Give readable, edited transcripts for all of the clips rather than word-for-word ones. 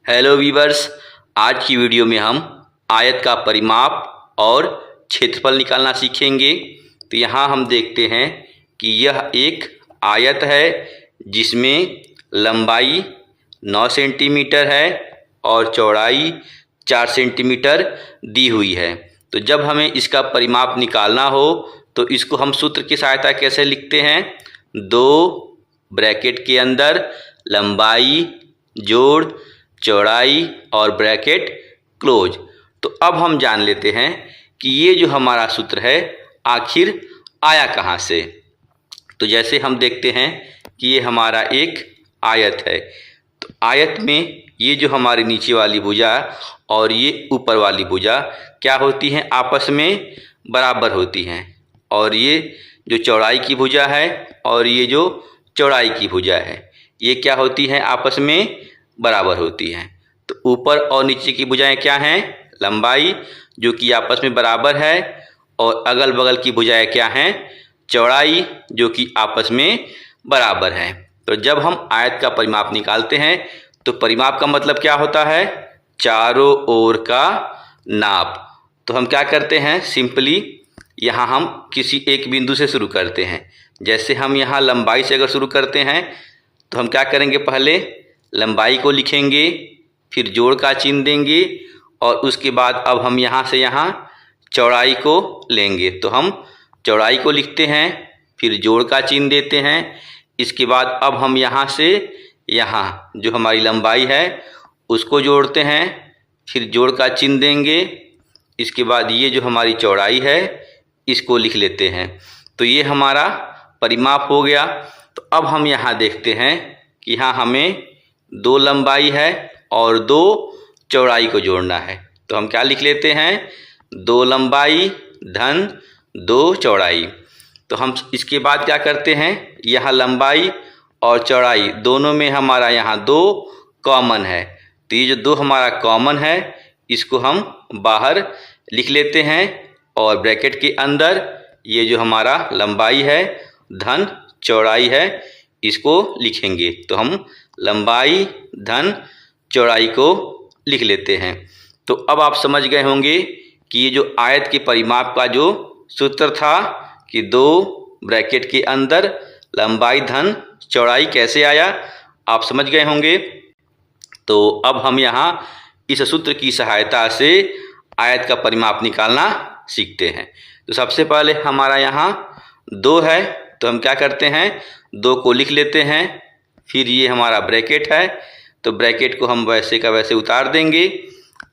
Hello viewers, आज की video में हम आयत का परिमाप और क्षेत्रफल निकालना सीखेंगे। तो यहाँ हम देखते हैं कि यह एक आयत है जिसमें लंबाई 9 सेंटीमीटर है और चौड़ाई 4 सेंटीमीटर दी हुई है। तो जब हमें इसका परिमाप निकालना हो तो इसको हम सूत्र की सहायता कैसे लिखते हैं? 2 ब्रैकेट के अंदर लंबाई जोड़ चौड़ाई और ब्रैकेट क्लोज। तो अब हम जान लेते हैं कि ये जो हमारा सूत्र है आखिर आया कहाँ से। तो जैसे हम देखते हैं कि ये हमारा एक आयत है, तो आयत में ये जो हमारी नीचे वाली भुजा और ये ऊपर वाली भुजा क्या होती हैं? आपस में बराबर होती हैं। और ये जो चौड़ाई की भुजा है और ये जो चौड़ाई की भुजा है ये क्या होती हैं? आपस में बराबर होती हैं। तो ऊपर और नीचे की भुजाएं क्या हैं? लंबाई जो कि आपस में बराबर है, और अगल बगल की भुजाएं क्या हैं? चौड़ाई जो कि आपस में बराबर है। तो जब हम आयत का परिमाप निकालते हैं तो परिमाप का मतलब क्या होता है? चारों ओर का नाप। तो हम क्या करते हैं? सिंपली यहाँ हम किसी एक बिंदु से शुरू करते हैं। जैसे हम यहाँ लंबाई से अगर शुरू करते हैं तो हम क्या करेंगे? पहले लंबाई को लिखेंगे, फिर जोड़ का चिन्ह देंगे, और उसके बाद अब हम यहाँ से यहाँ चौड़ाई को लेंगे। तो हम चौड़ाई को लिखते हैं, फिर जोड़ का चिन्ह देते हैं। इसके बाद अब हम यहाँ से यहाँ जो हमारी लंबाई है उसको जोड़ते हैं, फिर जोड़ का चिन्ह देंगे। इसके बाद ये जो हमारी चौड़ाई है इसको लिख लेते हैं। तो ये हमारा परिमाप हो गया। तो अब हम यहाँ देखते हैं कि यहाँ हमें 2 लंबाई है और 2 चौड़ाई को जोड़ना है। तो हम क्या लिख लेते हैं? 2 लंबाई धन 2 चौड़ाई। तो हम इसके बाद क्या करते हैं? यहाँ लंबाई और चौड़ाई दोनों में हमारा यहाँ 2 कॉमन है। तो ये जो 2 हमारा कॉमन है इसको हम बाहर लिख लेते हैं, और ब्रैकेट के अंदर ये जो हमारा लंबाई है धन चौड़ाई है इसको लिखेंगे। तो हम लंबाई धन चौड़ाई को लिख लेते हैं। तो अब आप समझ गए होंगे कि ये जो आयत के परिमाप का जो सूत्र था कि 2 ब्रैकेट के अंदर लंबाई धन चौड़ाई कैसे आया, आप समझ गए होंगे। तो अब हम यहाँ इस सूत्र की सहायता से आयत का परिमाप निकालना सीखते हैं। तो सबसे पहले हमारा यहाँ 2 है, तो हम क्या करते हैं? 2 को लिख लेते हैं, फिर ये हमारा ब्रैकेट है तो ब्रैकेट को हम वैसे का वैसे उतार देंगे।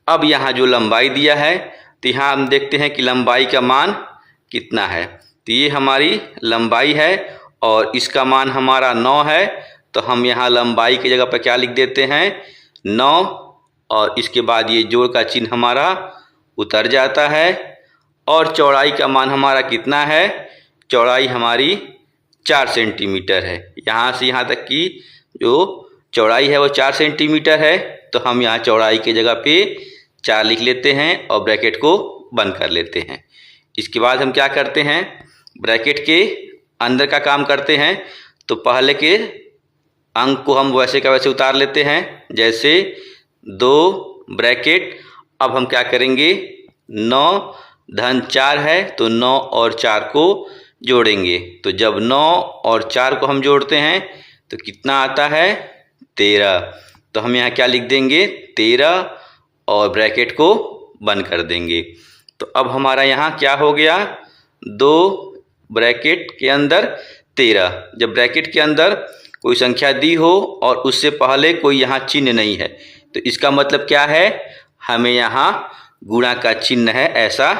अब यहाँ जो लंबाई दिया है तो यहाँ हम देखते हैं कि लंबाई का मान कितना है। तो ये हमारी लंबाई है और इसका मान हमारा 9 है। तो हम यहाँ लंबाई की जगह पर क्या लिख देते हैं? 9, और इसके बाद ये जोड़ का चिन्ह हमारा उतर जाता है। और चौड़ाई का मान हमारा कितना है? चौड़ाई हमारी 4 सेंटीमीटर है। यहाँ से यहाँ तक की जो चौड़ाई है वो 4 सेंटीमीटर है। तो हम यहाँ चौड़ाई की जगह पे 4 लिख लेते हैं और ब्रैकेट को बंद कर लेते हैं। इसके बाद हम क्या करते हैं? ब्रैकेट के अंदर का काम करते हैं। तो पहले के अंक को हम वैसे का वैसे उतार लेते हैं, जैसे 2 ब्रैकेट। अब हम क्या करेंगे? 9 धन 4 है तो 9 और 4 को जोड़ेंगे। तो जब 9 और 4 को हम जोड़ते हैं तो कितना आता है? 13। तो हम यहाँ क्या लिख देंगे? 13 और ब्रैकेट को बंद कर देंगे। तो अब हमारा यहाँ क्या हो गया? 2 ब्रैकेट के अंदर 13। जब ब्रैकेट के अंदर कोई संख्या दी हो और उससे पहले कोई यहाँ चिन्ह नहीं है तो इसका मतलब क्या है? हमें यहाँ गुणा का चिन्ह है ऐसा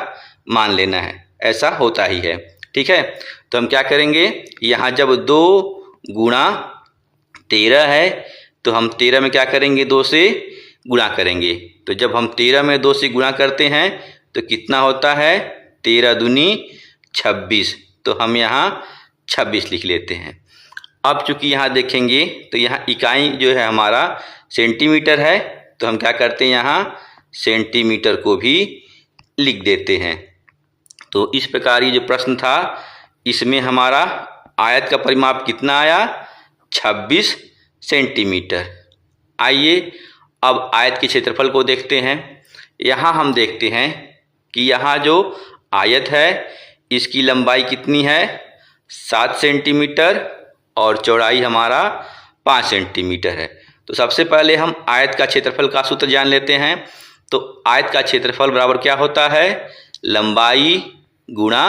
मान लेना है। ऐसा होता ही है, ठीक है। तो हम क्या करेंगे? यहाँ जब 2 गुणा 13 है तो हम 13 में क्या करेंगे? 2 से गुणा करेंगे। तो जब हम 13 में 2 से गुणा करते हैं तो कितना होता है? 13 दूनी 26। तो हम यहाँ 26 लिख लेते हैं। अब चूंकि यहाँ देखेंगे तो यहाँ इकाई जो है हमारा सेंटीमीटर है, तो हम क्या करते हैं? यहाँ सेंटीमीटर को भी लिख देते हैं। तो इस प्रकार ये जो प्रश्न था इसमें हमारा आयत का परिमाप कितना आया? 26 सेंटीमीटर। आइए अब आयत के क्षेत्रफल को देखते हैं। यहाँ हम देखते हैं कि यहाँ जो आयत है इसकी लंबाई कितनी है, 7 सेंटीमीटर और चौड़ाई हमारा 5 सेंटीमीटर है। तो सबसे पहले हम आयत का क्षेत्रफल का सूत्र जान लेते हैं। तो आयत का क्षेत्रफल बराबर क्या होता है, लंबाई गुणा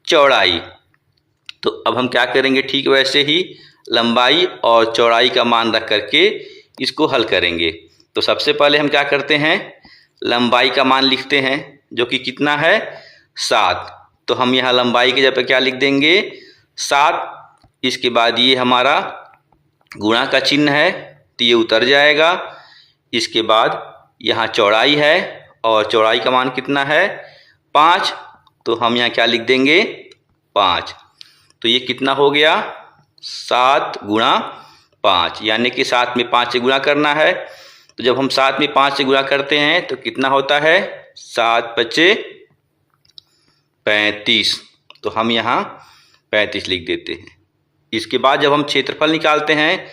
चौड़ाई। तो अब हम क्या करेंगे, ठीक वैसे ही लंबाई और चौड़ाई का मान रख करके इसको हल करेंगे। तो सबसे पहले हम क्या करते हैं, लंबाई का मान लिखते हैं जो कि कितना है, 7। तो हम यहाँ लंबाई के जगह पे क्या लिख देंगे, 7। इसके बाद ये हमारा गुणा का चिन्ह है तो ये उतर जाएगा। इसके बाद यहाँ चौड़ाई है और चौड़ाई का मान कितना है, 5। तो हम यहाँ क्या लिख देंगे, 5। तो ये कितना हो गया, 7 गुणा 5, यानी कि 7 में 5 से गुणा करना है। तो जब हम 7 में 5 से गुणा करते हैं तो कितना होता है, 7 पचे 35। तो हम यहाँ 35 लिख देते हैं। इसके बाद जब हम क्षेत्रफल निकालते हैं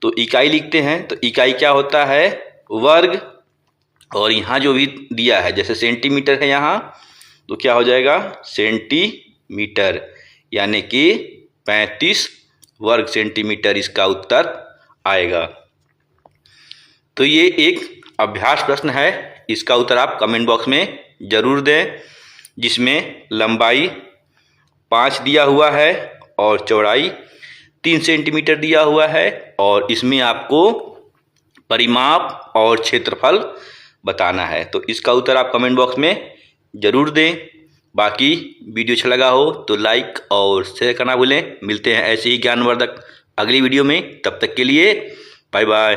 तो इकाई लिखते हैं। तो इकाई क्या होता है, वर्ग, और यहाँ जो भी दिया है जैसे सेंटीमीटर है यहाँ, तो क्या हो जाएगा, सेंटीमीटर, यानी कि 35 वर्ग सेंटीमीटर इसका उत्तर आएगा। तो ये एक अभ्यास प्रश्न है, इसका उत्तर आप कमेंट बॉक्स में ज़रूर दें, जिसमें लंबाई 5 दिया हुआ है और चौड़ाई 3 सेंटीमीटर दिया हुआ है, और इसमें आपको परिमाप और क्षेत्रफल बताना है। तो इसका उत्तर आप कमेंट बॉक्स में ज़रूर दें। बाकी वीडियो अच्छा लगा हो तो लाइक और शेयर करना भूलें। मिलते हैं ऐसे ही ज्ञानवर्धक अगली वीडियो में, तब तक के लिए बाय बाय।